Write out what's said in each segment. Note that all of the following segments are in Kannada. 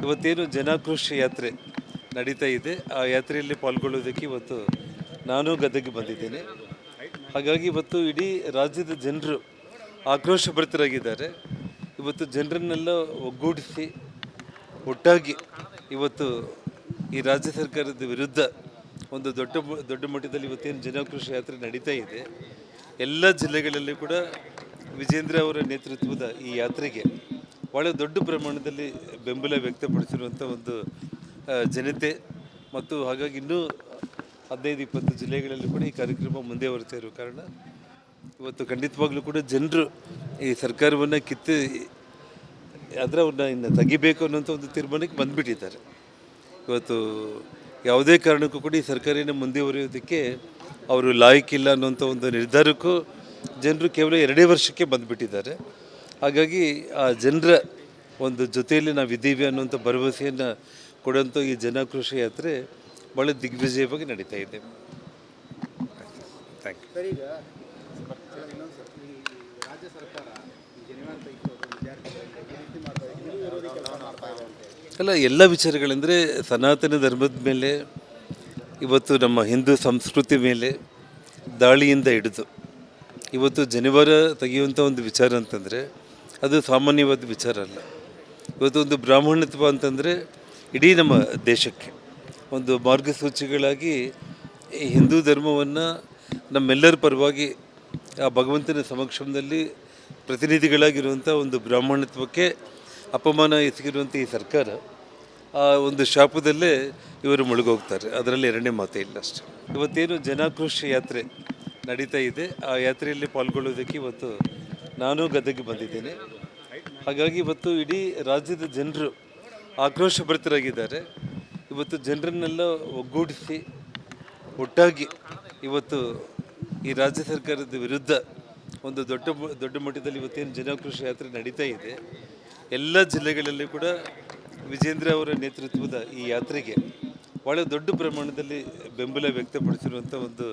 ಇವತ್ತೇನು ಜನಾಕ್ರೋಶ ಯಾತ್ರೆ ನಡೀತಾ ಇದೆ, ಆ ಯಾತ್ರೆಯಲ್ಲಿ ಪಾಲ್ಗೊಳ್ಳೋದಕ್ಕೆ ಇವತ್ತು ನಾನು ಗದಗಿಗೆ ಬಂದಿದ್ದೇನೆ. ಹಾಗಾಗಿ ಇವತ್ತು ಇಡೀ ರಾಜ್ಯದ ಜನರು ಆಕ್ರೋಶಭರಿತರಾಗಿದ್ದಾರೆ. ಇವತ್ತು ಜನರನ್ನೆಲ್ಲ ಒಗ್ಗೂಡಿಸಿ ಒಟ್ಟಾಗಿ ಇವತ್ತು ಈ ರಾಜ್ಯ ಸರ್ಕಾರದ ವಿರುದ್ಧ ಒಂದು ದೊಡ್ಡ ಮಟ್ಟದಲ್ಲಿ ಇವತ್ತೇನು ಜನಾಕ್ರೋಶ ಯಾತ್ರೆ ನಡೀತಾ ಇದೆ, ಎಲ್ಲ ಜಿಲ್ಲೆಗಳಲ್ಲಿ ಕೂಡ ವಿಜೇಂದ್ರ ಅವರ ನೇತೃತ್ವದ ಈ ಯಾತ್ರೆಗೆ ಭಾಳ ದೊಡ್ಡ ಪ್ರಮಾಣದಲ್ಲಿ ಬೆಂಬಲ ವ್ಯಕ್ತಪಡಿಸಿರುವಂಥ ಒಂದು ಜನತೆ ಮತ್ತು ಹಾಗಾಗಿ ಇನ್ನೂ 15-20 ಜಿಲ್ಲೆಗಳಲ್ಲಿ ಕೂಡ ಈ ಕಾರ್ಯಕ್ರಮ ಮುಂದೆ ಬರ್ತಾ ಇರೋ ಕಾರಣ ಇವತ್ತು ಖಂಡಿತವಾಗ್ಲೂ ಕೂಡ ಜನರು ಈ ಸರ್ಕಾರವನ್ನು ಅವ್ರನ್ನ ಇನ್ನು ತೆಗಿಬೇಕು ಅನ್ನೋಂಥ ಒಂದು ತೀರ್ಮಾನಕ್ಕೆ ಬಂದುಬಿಟ್ಟಿದ್ದಾರೆ. ಇವತ್ತು ಯಾವುದೇ ಕಾರಣಕ್ಕೂ ಕೂಡ ಈ ಸರ್ಕಾರನ ಮುಂದುವರಿಯೋದಕ್ಕೆ ಅವರು ಲಾಯಕ್ಕಿಲ್ಲ ಅನ್ನೋಂಥ ಒಂದು ನಿರ್ಧಾರಕ್ಕೂ ಜನರು ಕೇವಲ 2 ವರ್ಷಕ್ಕೆ ಬಂದುಬಿಟ್ಟಿದ್ದಾರೆ. ಹಾಗಾಗಿ ಆ ಜನರ ಒಂದು ಜೊತೆಯಲ್ಲಿ ನಾವಿದ್ದೀವಿ ಅನ್ನೋಂಥ ಭರವಸೆಯನ್ನು ಕೊಡುವಂಥ ಈ ಜನಾಕ್ರೋಶ ಯಾತ್ರೆ ಭಾಳ ದಿಗ್ವಿಜಯವಾಗಿ ನಡೀತಾ ಇದೆ. Thank you. ಸರ್, ಈಗ ರಾಜ್ಯ ಸರ್ಕಾರ ಅಲ್ಲ, ಎಲ್ಲ ವಿಚಾರಗಳೆಂದರೆ ಸನಾತನ ಧರ್ಮದ ಮೇಲೆ ಇವತ್ತು ನಮ್ಮ ಹಿಂದೂ ಸಂಸ್ಕೃತಿ ಮೇಲೆ ದಾಳಿಯಿಂದ ಹಿಡಿದು ಇವತ್ತು ಜನಿವಾರ ತೆಗೆಯುವಂಥ ಒಂದು ವಿಚಾರ ಅಂತಂದರೆ ಅದು ಸಾಮಾನ್ಯವಾದ ವಿಚಾರ ಅಲ್ಲ. ಇವತ್ತು ಒಂದು ಬ್ರಾಹ್ಮಣತ್ವ ಅಂತಂದರೆ ಇಡೀ ನಮ್ಮ ದೇಶಕ್ಕೆ ಒಂದು ಮಾರ್ಗಸೂಚಿಗಳಾಗಿ ಈ ಹಿಂದೂ ಧರ್ಮವನ್ನು ನಮ್ಮೆಲ್ಲರ ಪರವಾಗಿ ಆ ಭಗವಂತನ ಸಮಕ್ಷಮದಲ್ಲಿ ಪ್ರತಿನಿಧಿಗಳಾಗಿರುವಂಥ ಒಂದು ಬ್ರಾಹ್ಮಣತ್ವಕ್ಕೆ ಅಪಮಾನ ಎಸಗಿರುವಂಥ ಈ ಸರ್ಕಾರ ಆ ಒಂದು ಶಾಪದಲ್ಲೇ ಇವರು ಮುಳುಗೋಗ್ತಾರೆ. ಅದರಲ್ಲಿ 2ನೇ ಮಾತೇ ಇಲ್ಲ ಅಷ್ಟೇ. ಇವತ್ತೇನು ಜನಾಕ್ರೋಶ ಯಾತ್ರೆ ನಡೀತಾ ಇದೆ, ಆ ಯಾತ್ರೆಯಲ್ಲಿ ಪಾಲ್ಗೊಳ್ಳೋದಕ್ಕೆ ಇವತ್ತು ನಾನು ಗದಗಿಗೆ ಬಂದಿದ್ದೇನೆ. ಹಾಗಾಗಿ ಇವತ್ತು ಇಡೀ ರಾಜ್ಯದ ಜನರು ಆಕ್ರೋಶಭರಿತರಾಗಿದ್ದಾರೆ. ಇವತ್ತು ಜನರನ್ನೆಲ್ಲ ಒಗ್ಗೂಡಿಸಿ ಒಟ್ಟಾಗಿ ಇವತ್ತು ಈ ರಾಜ್ಯ ಸರ್ಕಾರದ ವಿರುದ್ಧ ಒಂದು ದೊಡ್ಡ ಮಟ್ಟದಲ್ಲಿ ಇವತ್ತೇನು ಜನಾಕ್ರೋಶ ಯಾತ್ರೆ ನಡೀತಾ ಇದೆ, ಎಲ್ಲ ಜಿಲ್ಲೆಗಳಲ್ಲಿ ಕೂಡ ವಿಜೇಂದ್ರ ಅವರ ನೇತೃತ್ವದ ಈ ಯಾತ್ರೆಗೆ ಭಾಳ ದೊಡ್ಡ ಪ್ರಮಾಣದಲ್ಲಿ ಬೆಂಬಲ ವ್ಯಕ್ತಪಡಿಸಿರುವಂಥ ಒಂದು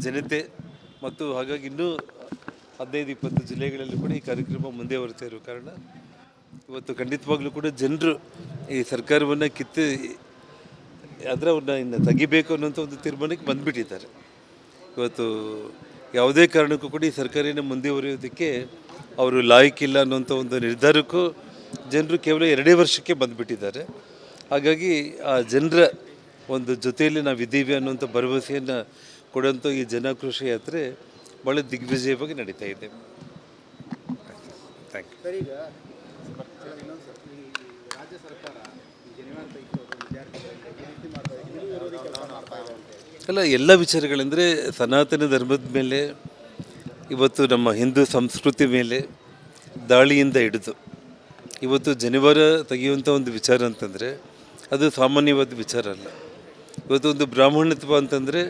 ಜನತೆ ಮತ್ತು ಹಾಗಾಗಿ ಇನ್ನೂ 15-20 ಜಿಲ್ಲೆಗಳಲ್ಲಿ ಕೂಡ ಈ ಕಾರ್ಯಕ್ರಮ ಮುಂದೆ ಬರ್ತಾ ಇರೋ ಕಾರಣ ಇವತ್ತು ಖಂಡಿತವಾಗ್ಲೂ ಕೂಡ ಜನರು ಈ ಸರ್ಕಾರವನ್ನು ಅವ್ರನ್ನ ಇನ್ನು ತೆಗಿಬೇಕು ಅನ್ನೋಂಥ ಒಂದು ತೀರ್ಮಾನಕ್ಕೆ ಬಂದುಬಿಟ್ಟಿದ್ದಾರೆ. ಇವತ್ತು ಯಾವುದೇ ಕಾರಣಕ್ಕೂ ಕೂಡ ಈ ಸರ್ಕಾರನ ಮುಂದುವರಿಯೋದಕ್ಕೆ ಅವರು ಲಾಯಕ್ಕಿಲ್ಲ ಅನ್ನೋಂಥ ಒಂದು ನಿರ್ಧಾರಕ್ಕೂ ಜನರು ಕೇವಲ 2 ವರ್ಷಕ್ಕೆ ಬಂದುಬಿಟ್ಟಿದ್ದಾರೆ. ಹಾಗಾಗಿ ಆ ಜನರ ಒಂದು ಜೊತೆಯಲ್ಲಿ ನಾವಿದ್ದೀವಿ ಅನ್ನೋಂಥ ಭರವಸೆಯನ್ನು ಕೊಡುವಂಥ ಈ ಜನಾಕ್ರೋಶ ಯಾತ್ರೆ ಭಾಳ ದಿಗ್ವಿಜಯವಾಗಿ ನಡೀತಾ ಇದೆ. Thank you. ಸರ್, ಈಗ ರಾಜ್ಯ ಸರ್ಕಾರ ಅಲ್ಲ, ಎಲ್ಲ ವಿಚಾರಗಳೆಂದರೆ ಸನಾತನ ಧರ್ಮದ ಮೇಲೆ ಇವತ್ತು ನಮ್ಮ ಹಿಂದೂ ಸಂಸ್ಕೃತಿ ಮೇಲೆ ದಾಳಿಯಿಂದ ಹಿಡಿದು ಇವತ್ತು ಜನಿವಾರ ತೆಗೆಯುವಂಥ ಒಂದು ವಿಚಾರ ಅಂತಂದರೆ ಅದು ಸಾಮಾನ್ಯವಾದ ವಿಚಾರ ಅಲ್ಲ. ಇವತ್ತು ಒಂದು ಬ್ರಾಹ್ಮಣತ್ವ ಅಂತಂದರೆ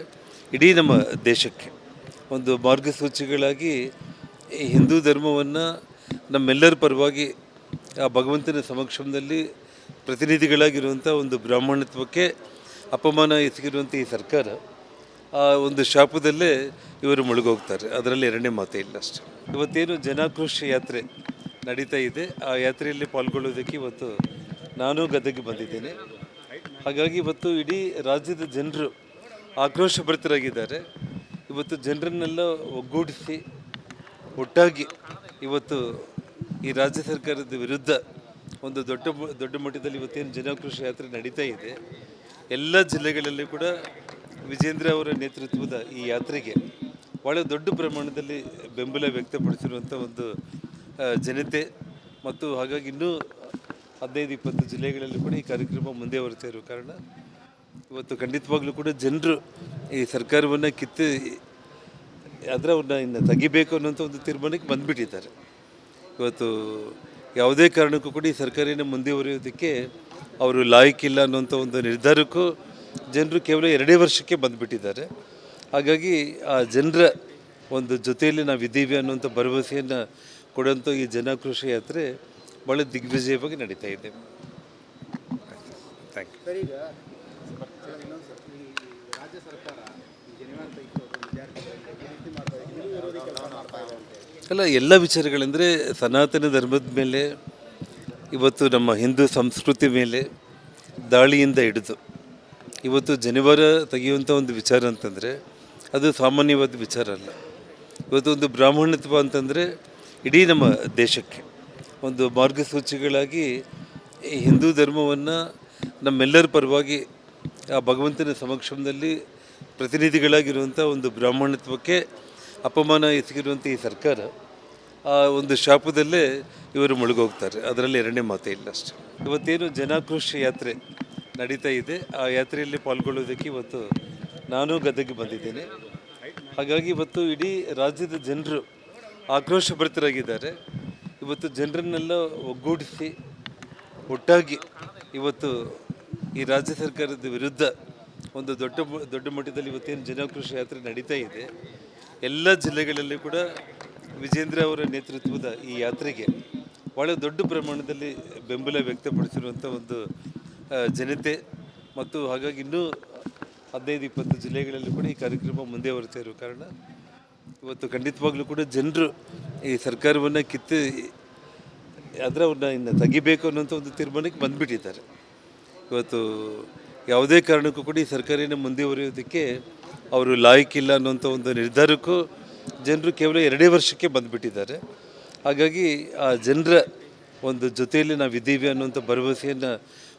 ಇಡೀ ನಮ್ಮ ದೇಶಕ್ಕೆ ಒಂದು ಮಾರ್ಗಸೂಚಿಗಳಾಗಿ ಈ ಹಿಂದೂ ಧರ್ಮವನ್ನು ನಮ್ಮೆಲ್ಲರ ಪರವಾಗಿ ಆ ಭಗವಂತನ ಸಮಕ್ಷಮದಲ್ಲಿ ಪ್ರತಿನಿಧಿಗಳಾಗಿರುವಂಥ ಒಂದು ಬ್ರಾಹ್ಮಣತ್ವಕ್ಕೆ ಅಪಮಾನ ಎಸಗಿರುವಂಥ ಈ ಸರ್ಕಾರ ಆ ಒಂದು ಶಾಪದಲ್ಲೇ ಇವರು ಮುಳುಗೋಗ್ತಾರೆ. ಅದರಲ್ಲಿ 2ನೇ ಮಾತೇ ಇಲ್ಲ ಅಷ್ಟೇ. ಇವತ್ತೇನು ಜನಾಕ್ರೋಶ ಯಾತ್ರೆ ನಡೀತಾ ಇದೆ, ಆ ಯಾತ್ರೆಯಲ್ಲಿ ಪಾಲ್ಗೊಳ್ಳೋದಕ್ಕೆ ಇವತ್ತು ನಾನು ಗದಗಿಗೆ ಬಂದಿದ್ದೇನೆ. ಹಾಗಾಗಿ ಇವತ್ತು ಇಡೀ ರಾಜ್ಯದ ಜನರು ಆಕ್ರೋಶಭರಿತರಾಗಿದ್ದಾರೆ. ಇವತ್ತು ಜನರನ್ನೆಲ್ಲ ಒಗ್ಗೂಡಿಸಿ ಒಟ್ಟಾಗಿ ಇವತ್ತು ಈ ರಾಜ್ಯ ಸರ್ಕಾರದ ವಿರುದ್ಧ ಒಂದು ದೊಡ್ಡ ಮಟ್ಟದಲ್ಲಿ ಇವತ್ತೇನು ಜನಾಕ್ರೋಶ ಯಾತ್ರೆ ನಡೀತಾ ಇದೆ, ಎಲ್ಲ ಜಿಲ್ಲೆಗಳಲ್ಲಿ ಕೂಡ ವಿಜೇಂದ್ರ ಅವರ ನೇತೃತ್ವದ ಈ ಯಾತ್ರೆಗೆ ಭಾಳ ದೊಡ್ಡ ಪ್ರಮಾಣದಲ್ಲಿ ಬೆಂಬಲ ವ್ಯಕ್ತಪಡಿಸಿರುವಂಥ ಒಂದು ಜನತೆ ಮತ್ತು ಹಾಗಾಗಿ ಇನ್ನೂ 15-20 ಜಿಲ್ಲೆಗಳಲ್ಲಿ ಕೂಡ ಈ ಕಾರ್ಯಕ್ರಮ ಮುಂದೆ ಬರ್ತಾ ಇರೋ ಕಾರಣ ಇವತ್ತು ಖಂಡಿತವಾಗ್ಲೂ ಕೂಡ ಜನರು ಈ ಸರ್ಕಾರವನ್ನು ಅವ್ರನ್ನ ಇನ್ನು ತೆಗಿಬೇಕು ಅನ್ನೋಂಥ ಒಂದು ತೀರ್ಮಾನಕ್ಕೆ ಬಂದುಬಿಟ್ಟಿದ್ದಾರೆ. ಇವತ್ತು ಯಾವುದೇ ಕಾರಣಕ್ಕೂ ಕೂಡ ಈ ಸರ್ಕಾರನ ಮುಂದುವರಿಯೋದಕ್ಕೆ ಅವರು ಲಾಯಕ್ಕಿಲ್ಲ ಅನ್ನೋಂಥ ಒಂದು ನಿರ್ಧಾರಕ್ಕೂ ಜನರು ಕೇವಲ 2 ವರ್ಷಕ್ಕೆ ಬಂದುಬಿಟ್ಟಿದ್ದಾರೆ. ಹಾಗಾಗಿ ಆ ಜನರ ಒಂದು ಜೊತೆಯಲ್ಲಿ ನಾವಿದ್ದೀವಿ ಅನ್ನೋಂಥ ಭರವಸೆಯನ್ನು ಕೊಡುವಂಥ ಈ ಜನಾಕ್ರೋಶ ಯಾತ್ರೆ ಭಾಳ ದಿಗ್ವಿಜಯವಾಗಿ ನಡೀತಾ ಇದೆ. Thank you. ಸರ್, ಈಗ ರಾಜ್ಯ ಸರ್ಕಾರ ಅಲ್ಲ, ಎಲ್ಲ ವಿಚಾರಗಳೆಂದರೆ ಸನಾತನ ಧರ್ಮದ ಮೇಲೆ ಇವತ್ತು ನಮ್ಮ ಹಿಂದೂ ಸಂಸ್ಕೃತಿ ಮೇಲೆ ದಾಳಿಯಿಂದ ಹಿಡಿದು ಇವತ್ತು ಜನಿವಾರ ತೆಗೆಯುವಂಥ ಒಂದು ವಿಚಾರ ಅಂತಂದರೆ ಅದು ಸಾಮಾನ್ಯವಾದ ವಿಚಾರ ಅಲ್ಲ. ಇವತ್ತು ಒಂದು ಬ್ರಾಹ್ಮಣತ್ವ ಅಂತಂದರೆ ಇಡೀ ನಮ್ಮ ದೇಶಕ್ಕೆ ಒಂದು ಮಾರ್ಗಸೂಚಿಗಳಾಗಿ ಈ ಹಿಂದೂ ಧರ್ಮವನ್ನು ನಮ್ಮೆಲ್ಲರ ಪರವಾಗಿ ಆ ಭಗವಂತನ ಸಮಕ್ಷಮದಲ್ಲಿ ಪ್ರತಿನಿಧಿಗಳಾಗಿರುವಂಥ ಒಂದು ಬ್ರಾಹ್ಮಣತ್ವಕ್ಕೆ ಅಪಮಾನ ಎಸಗಿರುವಂಥ ಈ ಸರ್ಕಾರ ಆ ಒಂದು ಶಾಪದಲ್ಲೇ ಇವರು ಮುಳುಗೋಗ್ತಾರೆ. ಅದರಲ್ಲಿ ಎರಡನೇ ಮಾತೇ ಇಲ್ಲ ಅಷ್ಟೇ. ಇವತ್ತೇನು ಜನಾಕ್ರೋಶ ಯಾತ್ರೆ ನಡೀತಾ ಇದೆ, ಆ ಯಾತ್ರೆಯಲ್ಲಿ ಪಾಲ್ಗೊಳ್ಳೋದಕ್ಕೆ ಇವತ್ತು ನಾನು ಗದಗಿಗೆ ಬಂದಿದ್ದೇನೆ. ಹಾಗಾಗಿ ಇವತ್ತು ಇಡೀ ರಾಜ್ಯದ ಜನರು ಆಕ್ರೋಶಭರಿತರಾಗಿದ್ದಾರೆ. ಇವತ್ತು ಜನರನ್ನೆಲ್ಲ ಒಗ್ಗೂಡಿಸಿ ಒಟ್ಟಾಗಿ ಇವತ್ತು ಈ ರಾಜ್ಯ ಸರ್ಕಾರದ ವಿರುದ್ಧ ಒಂದು ದೊಡ್ಡ ಮಟ್ಟದಲ್ಲಿ ಇವತ್ತೇನು ಜನಾಕ್ರೋಶ ಯಾತ್ರೆ ನಡೀತಾ ಇದೆ, ಎಲ್ಲ ಜಿಲ್ಲೆಗಳಲ್ಲಿ ಕೂಡ ವಿಜೇಂದ್ರ ಅವರ ನೇತೃತ್ವದ ಈ ಯಾತ್ರೆಗೆ ಭಾಳ ದೊಡ್ಡ ಪ್ರಮಾಣದಲ್ಲಿ ಬೆಂಬಲ ವ್ಯಕ್ತಪಡಿಸಿರುವಂಥ ಒಂದು ಜನತೆ ಮತ್ತು ಹಾಗಾಗಿ ಇನ್ನೂ 15-20 ಜಿಲ್ಲೆಗಳಲ್ಲಿ ಕೂಡ ಈ ಕಾರ್ಯಕ್ರಮ ಮುಂದೆ ಬರ್ತಾ ಇರೋ ಕಾರಣ ಇವತ್ತು ಖಂಡಿತವಾಗ್ಲೂ ಕೂಡ ಜನರು ಈ ಸರ್ಕಾರವನ್ನು ಅವ್ರನ್ನ ಇನ್ನು ತೆಗಿಬೇಕು ಅನ್ನೋಂಥ ಒಂದು ತೀರ್ಮಾನಕ್ಕೆ ಬಂದುಬಿಟ್ಟಿದ್ದಾರೆ. ಇವತ್ತು ಯಾವುದೇ ಕಾರಣಕ್ಕೂ ಕೂಡ ಈ ಸರ್ಕಾರನ ಮುಂದುವರಿಯೋದಕ್ಕೆ ಅವರು ಲಾಯಕ್ಕಿಲ್ಲ ಅನ್ನೋಂಥ ಒಂದು ನಿರ್ಧಾರಕ್ಕೂ ಜನರು ಕೇವಲ 2 ವರ್ಷಕ್ಕೆ ಬಂದುಬಿಟ್ಟಿದ್ದಾರೆ. ಹಾಗಾಗಿ ಆ ಜನರ ಒಂದು ಜೊತೆಯಲ್ಲಿ ನಾವಿದ್ದೀವಿ ಅನ್ನೋಂಥ ಭರವಸೆಯನ್ನು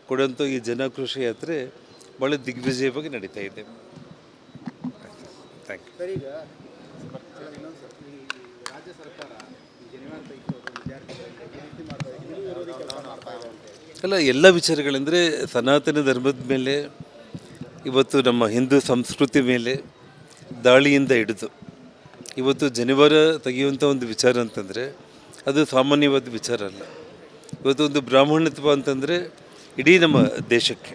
ಕೊಡುವಂಥ ಈ ಜನಾಕ್ರೋಶ ಯಾತ್ರೆ ಭಾಳ ದಿಗ್ವಿಜಯವಾಗಿ ನಡೀತಾ ಇದೆ. Thank you. ಸರ್, ಈಗ ಈ ರಾಜ್ಯ ಸರ್ಕಾರ ಜನಿವಾರ ತೆಗೆಸೋದು ವಿದ್ಯಾರ್ಥಿಗಳಿಗೆ ಈ ರೀತಿ ಮಾಡ್ತಾ ಇದೆ, ಹಿಂದೂ ವಿರೋಧಿ ಕೆಲಸ ಮಾಡ್ತಾ ಇದೆ ಅಂತ ಅಲ್ಲ, ಎಲ್ಲ ವಿಚಾರಗಳೆಂದರೆ ಸನಾತನ ಧರ್ಮದ ಮೇಲೆ ಇವತ್ತು ನಮ್ಮ ಹಿಂದೂ ಸಂಸ್ಕೃತಿ ಮೇಲೆ ದಾಳಿಯಿಂದ ಹಿಡಿದು ಇವತ್ತು ಜನಿವಾರ ತೆಗೆಯುವಂಥ ಒಂದು ವಿಚಾರ ಅಂತಂದರೆ ಅದು ಸಾಮಾನ್ಯವಾದ ವಿಚಾರ ಅಲ್ಲ. ಇವತ್ತು ಒಂದು ಬ್ರಾಹ್ಮಣತ್ವ ಅಂತಂದರೆ ಇಡೀ ನಮ್ಮ ದೇಶಕ್ಕೆ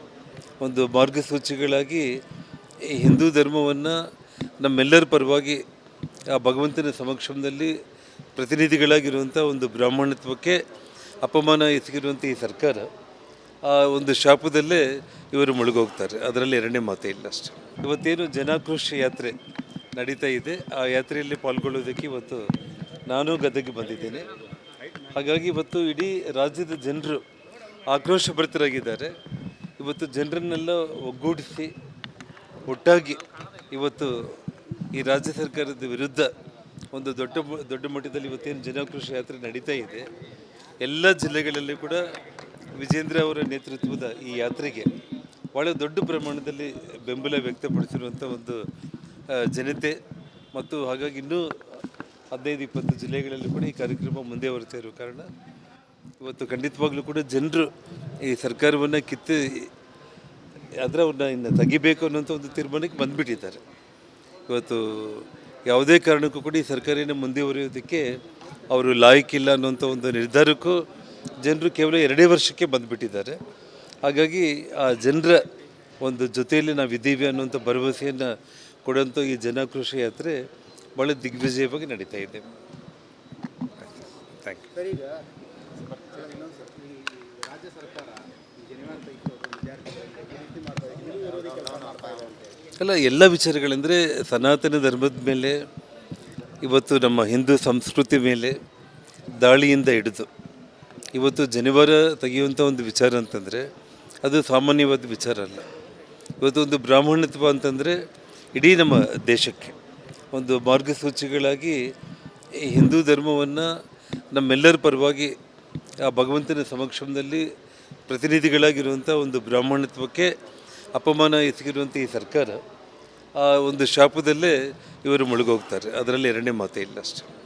ಒಂದು ಮಾರ್ಗಸೂಚಿಗಳಾಗಿ ಈ ಹಿಂದೂ ಧರ್ಮವನ್ನು ನಮ್ಮೆಲ್ಲರ ಪರವಾಗಿ ಆ ಭಗವಂತನ ಸಮಕ್ಷಮದಲ್ಲಿ ಪ್ರತಿನಿಧಿಗಳಾಗಿರುವಂಥ ಒಂದು ಬ್ರಾಹ್ಮಣತ್ವಕ್ಕೆ ಅಪಮಾನ ಎಸಗಿರುವಂಥ ಈ ಸರ್ಕಾರ ಆ ಒಂದು ಶಾಪದಲ್ಲೇ ಇವರು ಮುಳುಗೋಗ್ತಾರೆ. ಅದರಲ್ಲಿ ಎರಡನೇ ಮಾತೇ ಇಲ್ಲ ಅಷ್ಟೇ. ಇವತ್ತೇನು ಜನಾಕ್ರೋಶ ಯಾತ್ರೆ ನಡೀತಾ ಇದೆ, ಆ ಯಾತ್ರೆಯಲ್ಲಿ ಪಾಲ್ಗೊಳ್ಳೋದಕ್ಕೆ ಇವತ್ತು ನಾನು ಗದಗಿಗೆ ಬಂದಿದ್ದೇನೆ. ಹಾಗಾಗಿ ಇವತ್ತು ಇಡೀ ರಾಜ್ಯದ ಜನರು ಆಕ್ರೋಶಭರಿತರಾಗಿದ್ದಾರೆ. ಇವತ್ತು ಜನರನ್ನೆಲ್ಲ ಒಗ್ಗೂಡಿಸಿ ಒಟ್ಟಾಗಿ ಇವತ್ತು ಈ ರಾಜ್ಯ ಸರ್ಕಾರದ ವಿರುದ್ಧ ಒಂದು ದೊಡ್ಡ ಮಟ್ಟದಲ್ಲಿ ಇವತ್ತೇನು ಜನಾಕ್ರೋಶ ಯಾತ್ರೆ ನಡೀತಾ ಇದೆ, ಎಲ್ಲ ಜಿಲ್ಲೆಗಳಲ್ಲಿ ಕೂಡ ವಿಜೇಂದ್ರ ಅವರ ನೇತೃತ್ವದ ಈ ಯಾತ್ರೆಗೆ ಭಾಳ ದೊಡ್ಡ ಪ್ರಮಾಣದಲ್ಲಿ ಬೆಂಬಲ ವ್ಯಕ್ತಪಡಿಸಿರುವಂಥ ಒಂದು ಜನತೆ ಮತ್ತು ಹಾಗಾಗಿ ಇನ್ನೂ 15-20 ಜಿಲ್ಲೆಗಳಲ್ಲಿ ಕೂಡ ಈ ಕಾರ್ಯಕ್ರಮ ಮುಂದೆ ಬರ್ತಾ ಇರೋ ಕಾರಣ ಇವತ್ತು ಖಂಡಿತವಾಗ್ಲೂ ಕೂಡ ಜನರು ಈ ಸರ್ಕಾರವನ್ನು ಅವ್ರನ್ನ ಇನ್ನು ತೆಗಿಬೇಕು ಅನ್ನೋಂಥ ಒಂದು ತೀರ್ಮಾನಕ್ಕೆ ಬಂದುಬಿಟ್ಟಿದ್ದಾರೆ. ಇವತ್ತು ಯಾವುದೇ ಕಾರಣಕ್ಕೂ ಕೂಡ ಈ ಸರ್ಕಾರನ ಮುಂದುವರಿಯೋದಕ್ಕೆ ಅವರು ಲಾಯಕ್ಕಿಲ್ಲ ಅನ್ನೋಂಥ ಒಂದು ನಿರ್ಧಾರಕ್ಕೂ ಜನರು ಕೇವಲ 2 ವರ್ಷಕ್ಕೆ ಬಂದುಬಿಟ್ಟಿದ್ದಾರೆ. ಹಾಗಾಗಿ ಆ ಜನರ ಒಂದು ಜೊತೆಯಲ್ಲಿ ನಾವಿದ್ದೀವಿ ಅನ್ನೋಂಥ ಭರವಸೆಯನ್ನು ಕೊಡುವಂಥ ಈ ಜನಾಕ್ರೋಶ ಯಾತ್ರೆ ಭಾಳ ದಿಗ್ವಿಜಯವಾಗಿ ನಡೀತಾ ಇದೆ. Thank you. ಸರ್, ಈಗ ಈ ರಾಜ್ಯ ಸರ್ಕಾರ ಜನಿವಾರ ತೆಗೆಸೋದು ವಿದ್ಯಾರ್ಥಿಗಳಿಗೆ ಈ ರೀತಿ ಮಾಡ್ತಾ ಇದೆ, ಹಿಂದೂ ವಿರೋಧಿ ಕೆಲಸ ಮಾಡ್ತಾ ಇದೆ ಅಂತ ಅಲ್ಲ, ಎಲ್ಲ ವಿಚಾರಗಳೆಂದರೆ ಸನಾತನ ಧರ್ಮದ ಮೇಲೆ ಇವತ್ತು ನಮ್ಮ ಹಿಂದೂ ಸಂಸ್ಕೃತಿ ಮೇಲೆ ದಾಳಿಯಿಂದ ಹಿಡಿದು ಇವತ್ತು ಜನಿವಾರ ತೆಗೆಯುವಂಥ ಒಂದು ವಿಚಾರ ಅಂತಂದರೆ ಅದು ಸಾಮಾನ್ಯವಾದ ವಿಚಾರ ಅಲ್ಲ. ಇವತ್ತು ಒಂದು ಬ್ರಾಹ್ಮಣತ್ವ ಅಂತಂದರೆ ಇಡೀ ನಮ್ಮ ದೇಶಕ್ಕೆ ಒಂದು ಮಾರ್ಗಸೂಚಿಗಳಾಗಿ ಈ ಹಿಂದೂ ಧರ್ಮವನ್ನು ನಮ್ಮೆಲ್ಲರ ಪರವಾಗಿ ಆ ಭಗವಂತನ ಸಮಕ್ಷಮದಲ್ಲಿ ಪ್ರತಿನಿಧಿಗಳಾಗಿರುವಂಥ ಒಂದು ಬ್ರಾಹ್ಮಣತ್ವಕ್ಕೆ ಅಪಮಾನ ಎಸಗಿರುವಂಥ ಈ ಸರ್ಕಾರ ಆ ಒಂದು ಶಾಪದಲ್ಲೇ ಇವರು ಮುಳುಗೋಗ್ತಾರೆ. ಅದರಲ್ಲಿ ಎರಡನೇ ಮಾತೇ ಇಲ್ಲ ಅಷ್ಟೇ.